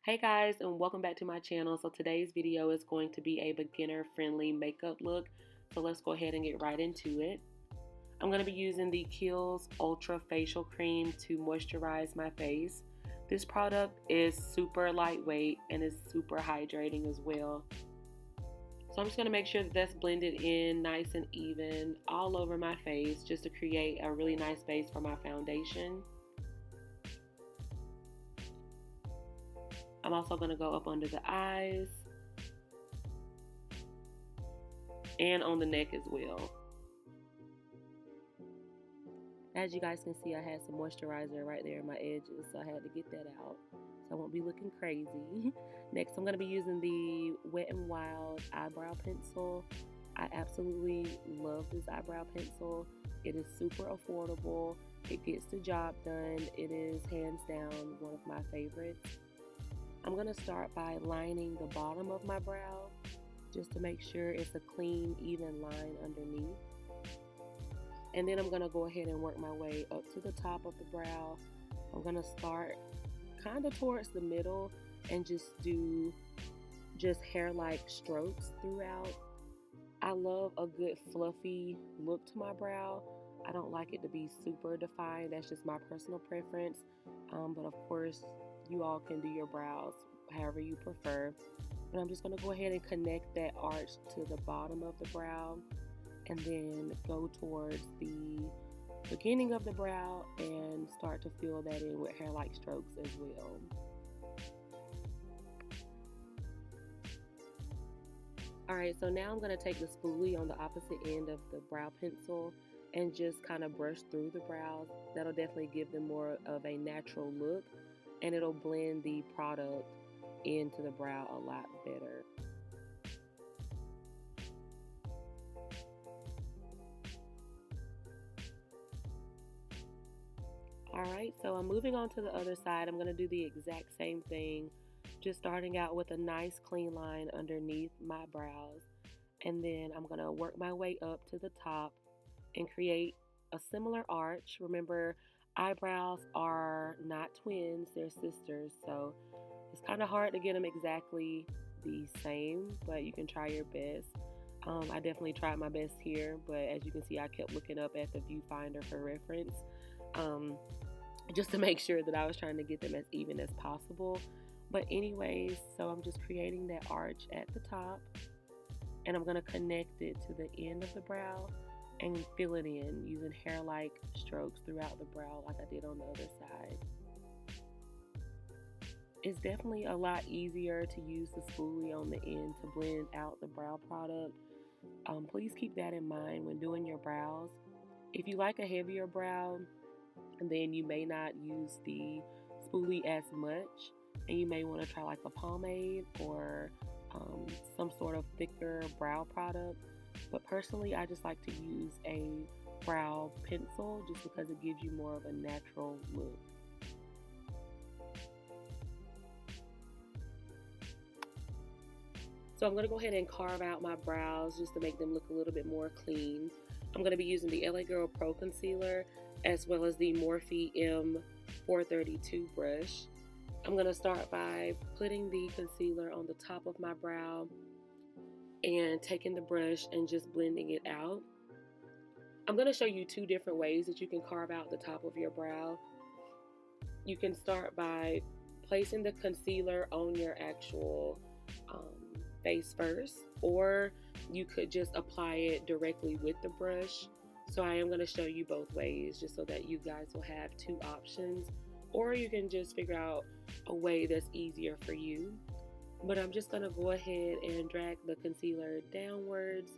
Hey guys, and welcome back to my channel. So today's video is going to be a beginner friendly makeup look. So let's go ahead and get right into it. I'm going to be using the Kiehl's Ultra Facial Cream to moisturize my face. This product is super lightweight and is super hydrating as well. So I'm just going to make sure that that's blended in nice and even all over my face just to create a really nice base for my foundation. I'm also going to go up under the eyes and on the neck as well. As you guys can see, I had some moisturizer right there in my edges, so I had to get that out so I won't be looking crazy. Next, I'm going to be using the Wet n Wild eyebrow pencil. I absolutely love this eyebrow pencil. It is super affordable. It gets the job done. It is hands down one of my favorites. I'm going to start by lining the bottom of my brow just to make sure it's a clean, even line underneath. And then I'm going to go ahead and work my way up to the top of the brow. I'm going to start kind of towards the middle and just do hair-like strokes throughout. I love a good fluffy look to my brow. I don't like it to be super defined. That's just my personal preference. But of course, you all can do your brows however you prefer. But I'm just going to go ahead and connect that arch to the bottom of the brow and then go towards the beginning of the brow and start to fill that in with hair-like strokes as well. Alright, so now I'm going to take the spoolie on the opposite end of the brow pencil and just kind of brush through the brows. That'll definitely give them more of a natural look, and it'll blend the product into the brow a lot better. Alright, so I'm moving on to the other side. I'm going to do the exact same thing, just starting out with a nice clean line underneath my brows, and then I'm going to work my way up to the top and create a similar arch. Remember, eyebrows are not twins, they're sisters, so it's kind of hard to get them exactly the same, but you can try your best. I definitely tried my best here, but as you can see, I kept looking up at the viewfinder for reference, just to make sure that I was trying to get them as even as possible. But anyways, so I'm just creating that arch at the top, and I'm going to connect it to the end of the brow and fill it in using hair-like strokes throughout the brow like I did on the other side. It's definitely a lot easier to use the spoolie on the end to blend out the brow product. Please keep that in mind when doing your brows. If you like a heavier brow, then you may not use the spoolie as much, and you may want to try like a pomade or some sort of thicker brow product. But personally, I just like to use a brow pencil just because it gives you more of a natural look. So I'm going to go ahead and carve out my brows just to make them look a little bit more clean. I'm going to be using the LA Girl Pro Concealer as well as the Morphe M432 brush. I'm going to start by putting the concealer on the top of my brow and taking the brush and just blending it out. I'm going to show you two different ways that you can carve out the top of your brow. You can start by placing the concealer on your actual face first, or you could just apply it directly with the brush. So I am going to show you both ways just so that you guys will have two options, or you can just figure out a way that's easier for you. But I'm just going to go ahead and drag the concealer downwards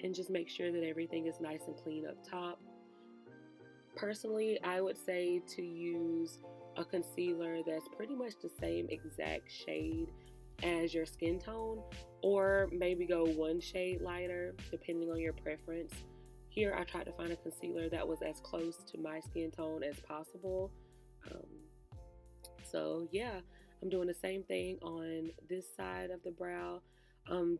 and just make sure that everything is nice and clean up top. Personally, I would say to use a concealer that's pretty much the same exact shade as your skin tone, or maybe go one shade lighter depending on your preference. Here I tried to find a concealer that was as close to my skin tone as possible. So yeah, I'm doing the same thing on this side of the brow,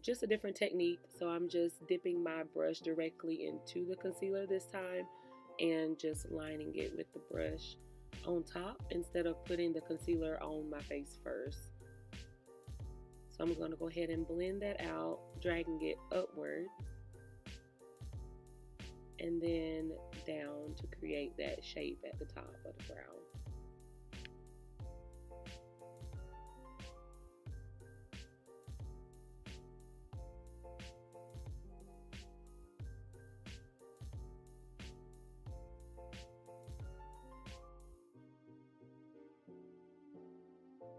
just a different technique. So I'm just dipping my brush directly into the concealer this time and just lining it with the brush on top instead of putting the concealer on my face first. So I'm going to go ahead and blend that out, dragging it upward and then down to create that shape at the top of the brow.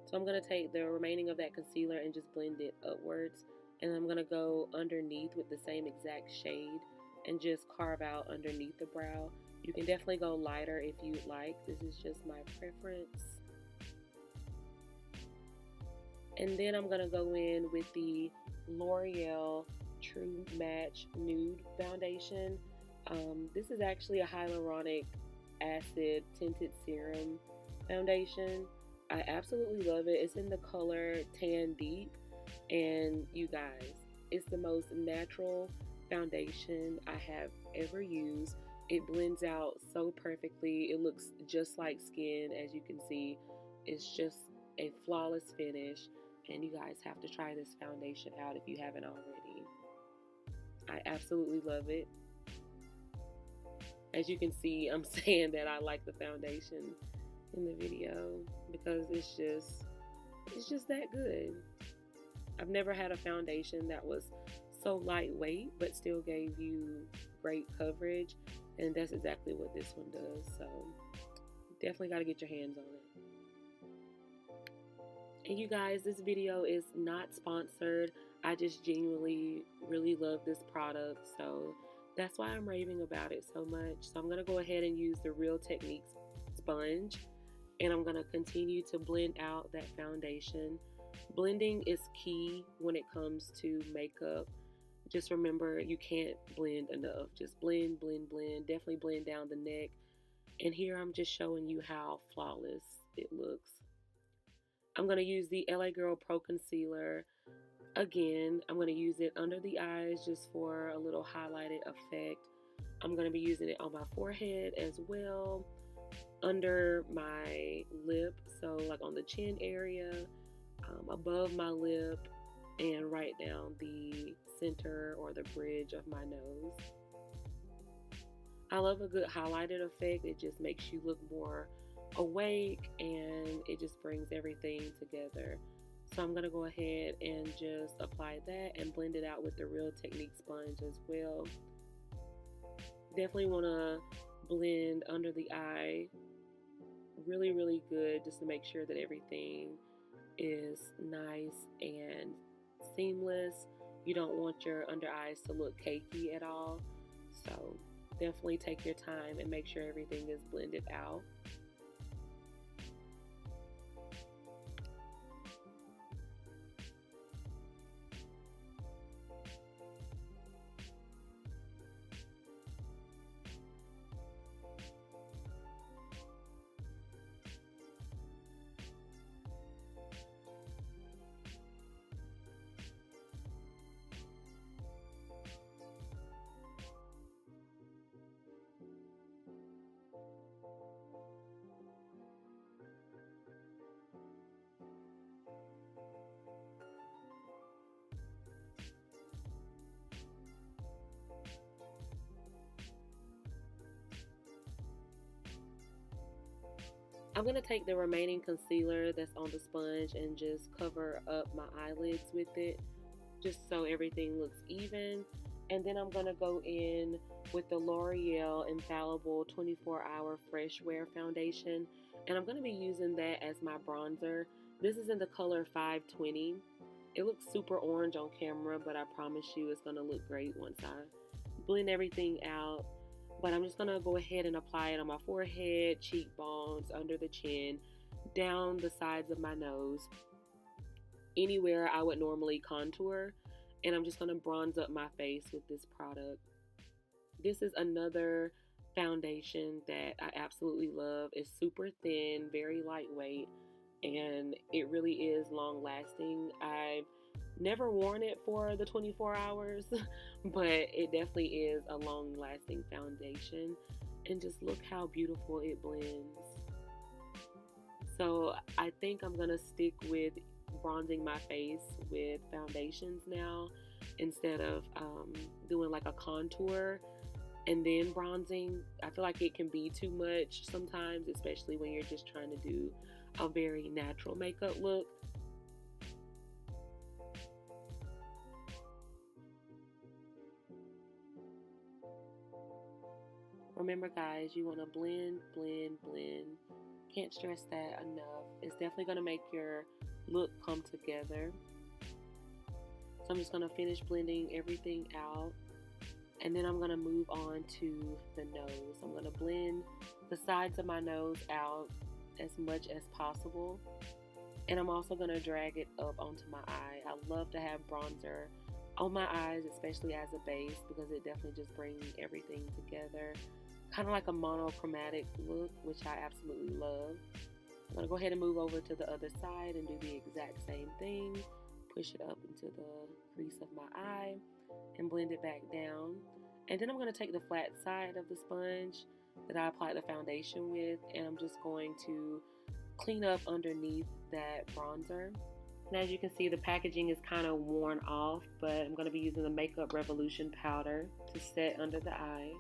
So I'm going to take the remaining of that concealer and just blend it upwards. And I'm going to go underneath with the same exact shade and just carve out underneath the brow. You can definitely go lighter if you'd like. This is just my preference. And then I'm going to go in with the L'Oreal True Match Nude Foundation. This is actually a hyaluronic acid tinted serum foundation. I absolutely love it. It's in the color Tan Deep, and you guys, it's the most natural foundation I have ever used. It blends out so perfectly. It looks just like skin, as you can see. It's just a flawless finish, and you guys have to try this foundation out if you haven't already. I absolutely love it. As you can see, I'm saying that I like the foundation in the video because it's just that good. I've never had a foundation that was so lightweight but still gave you great coverage, and that's exactly what this one does. So definitely got to get your hands on it. And you guys, this video is not sponsored. I just genuinely really love this product, so that's why I'm raving about it so much. So I'm going to go ahead and use the Real Techniques sponge, and I'm going to continue to blend out that foundation. Blending is key when it comes to makeup. Just remember, you can't blend enough. Just blend, blend, blend. Definitely blend down the neck. And here I'm just showing you how flawless it looks. I'm going to use the LA Girl Pro Concealer. Again, I'm going to use it under the eyes just for a little highlighted effect. I'm going to be using it on my forehead as well, under my lip, so like on the chin area, above my lip, and right down the center or the bridge of my nose. I love a good highlighted effect. It just makes you look more awake and it just brings everything together. So I'm going to go ahead and just apply that and blend it out with the Real Techniques sponge as well. Definitely want to blend under the eye really, really good just to make sure that everything is nice and seamless. You don't want your under eyes to look cakey at all. So definitely take your time and make sure everything is blended out. I'm going to take the remaining concealer that's on the sponge and just cover up my eyelids with it, just so everything looks even. And then I'm going to go in with the L'Oreal Infallible 24-Hour Fresh Wear Foundation, and I'm going to be using that as my bronzer. This is in the color 520. It looks super orange on camera, but I promise you it's going to look great once I blend everything out. But I'm just going to go ahead and apply it on my forehead, cheekbones, under the chin, down the sides of my nose, anywhere I would normally contour. And I'm just going to bronze up my face with this product. This is another foundation that I absolutely love. It's super thin, very lightweight, and it really is long lasting. I've never worn it for the 24 hours, but it definitely is a long lasting foundation. And just look how beautiful it blends. So I think I'm gonna stick with bronzing my face with foundations now instead of doing like a contour and then bronzing. I feel like it can be too much sometimes, especially when you're just trying to do a very natural makeup look. Remember guys, you want to blend, blend, blend. Can't stress that enough. It's definitely going to make your look come together. So I'm just going to finish blending everything out. And then I'm going to move on to the nose. I'm going to blend the sides of my nose out as much as possible. And I'm also going to drag it up onto my eye. I love to have bronzer on my eyes, especially as a base, because it definitely just brings everything together. Kind of like a monochromatic look, which I absolutely love. I'm going to go ahead and move over to the other side and do the exact same thing. Push it up into the crease of my eye and blend it back down. And then I'm going to take the flat side of the sponge that I applied the foundation with, and I'm just going to clean up underneath that bronzer. And as you can see, the packaging is kind of worn off, but I'm going to be using the Makeup Revolution powder to set under the eyes.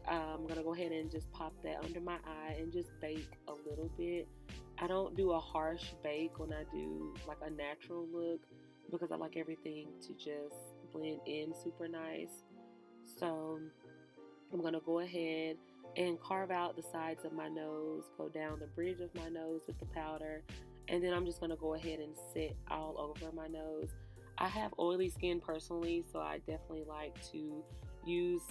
I'm going to go ahead and just pop that under my eye and just bake a little bit. I don't do a harsh bake when I do like a natural look because I like everything to just blend in super nice. So I'm going to go ahead and carve out the sides of my nose, go down the bridge of my nose with the powder, and then I'm just going to go ahead and set all over my nose. I have oily skin personally, so I definitely like to use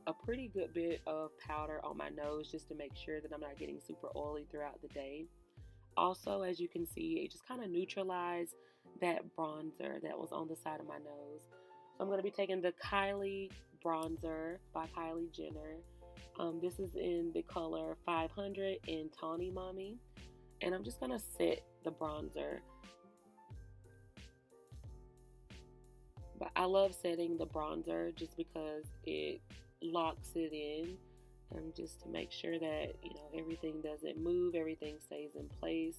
a pretty good bit of powder on my nose just to make sure that I'm not getting super oily throughout the day. Also, as you can see, it just kind of neutralized that bronzer that was on the side of my nose. So I'm going to be taking the Kylie bronzer by Kylie Jenner. This is in the color 500 in Tawny Mami. And I'm just going to set the bronzer. But I love setting the bronzer just because it locks it in. And just to make sure that, you know, everything doesn't move, everything stays in place.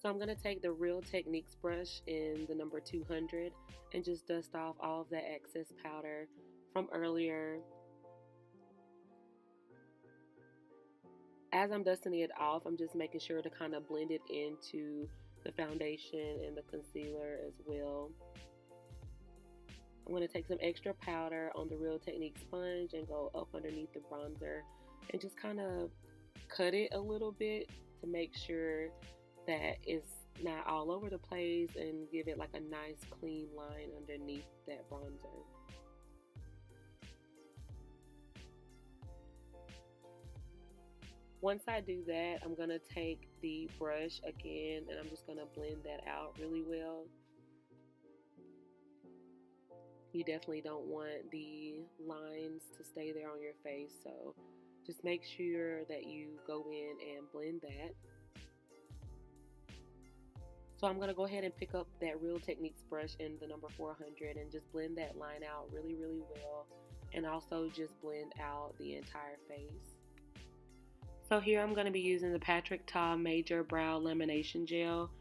So I'm going to take the Real Techniques brush in the number 200 and just dust off all of that excess powder from earlier. As I'm dusting it off, I'm just making sure to kind of blend it into the foundation and the concealer as well. I'm going to take some extra powder on the Real Techniques sponge and go up underneath the bronzer and just kind of cut it a little bit to make sure that it's not all over the place and give it like a nice clean line underneath that bronzer. Once I do that, I'm going to take the brush again and I'm just going to blend that out really well. You definitely don't want the lines to stay there on your face, so just make sure that you go in and blend that. So I'm going to go ahead and pick up that Real Techniques brush in the number 400 and just blend that line out really, really well, and also just blend out the entire face. So here I'm going to be using the Patrick Ta Major Brow Lamination Gel.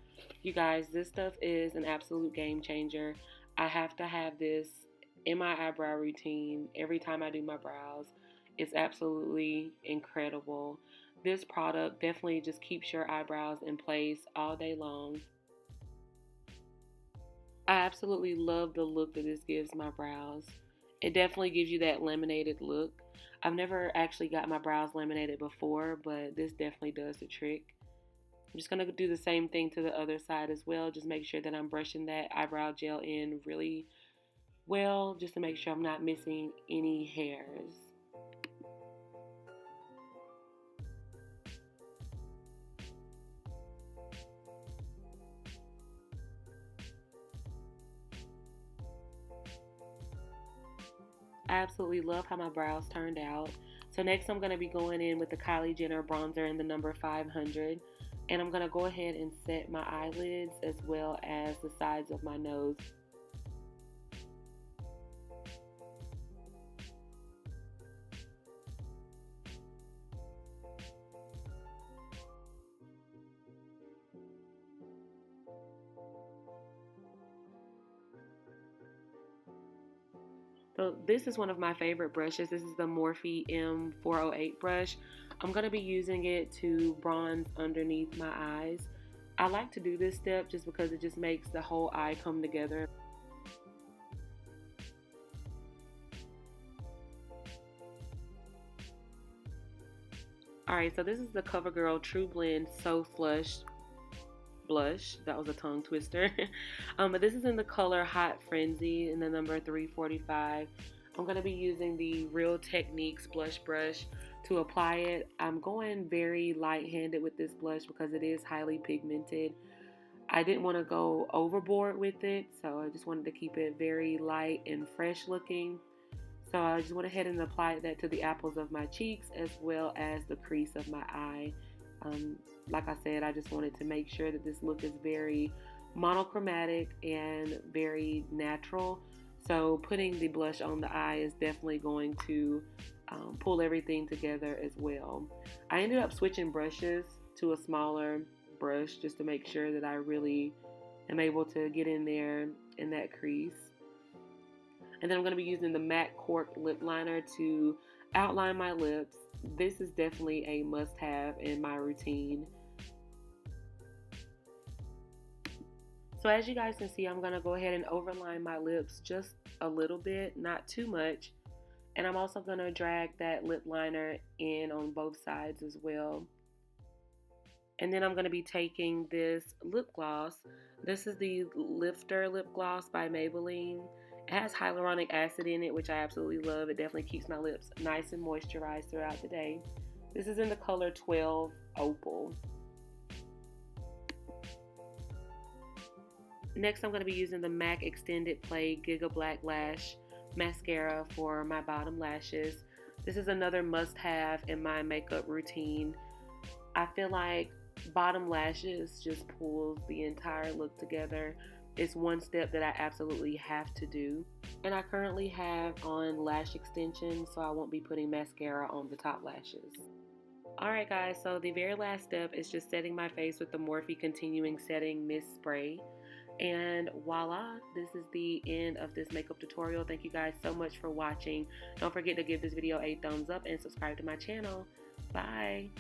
You guys, this stuff is an absolute game changer. I have to have this in my eyebrow routine every time I do my brows. It's absolutely incredible. This product definitely just keeps your eyebrows in place all day long. I absolutely love the look that this gives my brows. It definitely gives you that laminated look. I've never actually got my brows laminated before, but this definitely does the trick. I'm just going to do the same thing to the other side as well. Just make sure that I'm brushing that eyebrow gel in really well, just to make sure I'm not missing any hairs. I absolutely love how my brows turned out. So next I'm going to be going in with the Kylie Jenner bronzer in the number 500. And I'm going to go ahead and set my eyelids as well as the sides of my nose. So this is one of my favorite brushes. This is the Morphe M408 brush. I'm going to be using it to bronze underneath my eyes. I like to do this step just because it just makes the whole eye come together. Alright, so this is the Covergirl Trublend So Flush blush. That was a tongue twister. But this is in the color Hot Frenzy in the number 345. I'm going to be using the Real Techniques blush brush to apply it. I'm going very light-handed with this blush because it is highly pigmented. I didn't want to go overboard with it, so I just wanted to keep it very light and fresh looking. So I just went ahead and applied that to the apples of my cheeks as well as the crease of my eye. Like I said, I just wanted to make sure that this look is very monochromatic and very natural. So putting the blush on the eye is definitely going to pull everything together as well. I ended up switching brushes to a smaller brush just to make sure that I really am able to get in there in that crease. And then I'm going to be using the MAC Cork lip liner to outline my lips. This is definitely a must-have in my routine. So as you guys can see, I'm going to go ahead and overline my lips just a little bit, not too much. And I'm also going to drag that lip liner in on both sides as well. And then I'm going to be taking this lip gloss. This is the Lifter lip gloss by Maybelline. It has hyaluronic acid in it, which I absolutely love. It definitely keeps my lips nice and moisturized throughout the day. This is in the color 12 Opal. Next, I'm going to be using the MAC Extended Play Gigablack Lash Mascara for my bottom lashes. This is another must-have in my makeup routine. I feel like bottom lashes just pulls the entire look together. It's one step that I absolutely have to do. And I currently have on lash extensions, so I won't be putting mascara on the top lashes. Alright guys, so the very last step is just setting my face with the Morphe Continuing Setting Mist Spray. And voila, this is the end of this makeup tutorial. Thank you guys so much for watching. Don't forget to give this video a thumbs up and subscribe to my channel. Bye!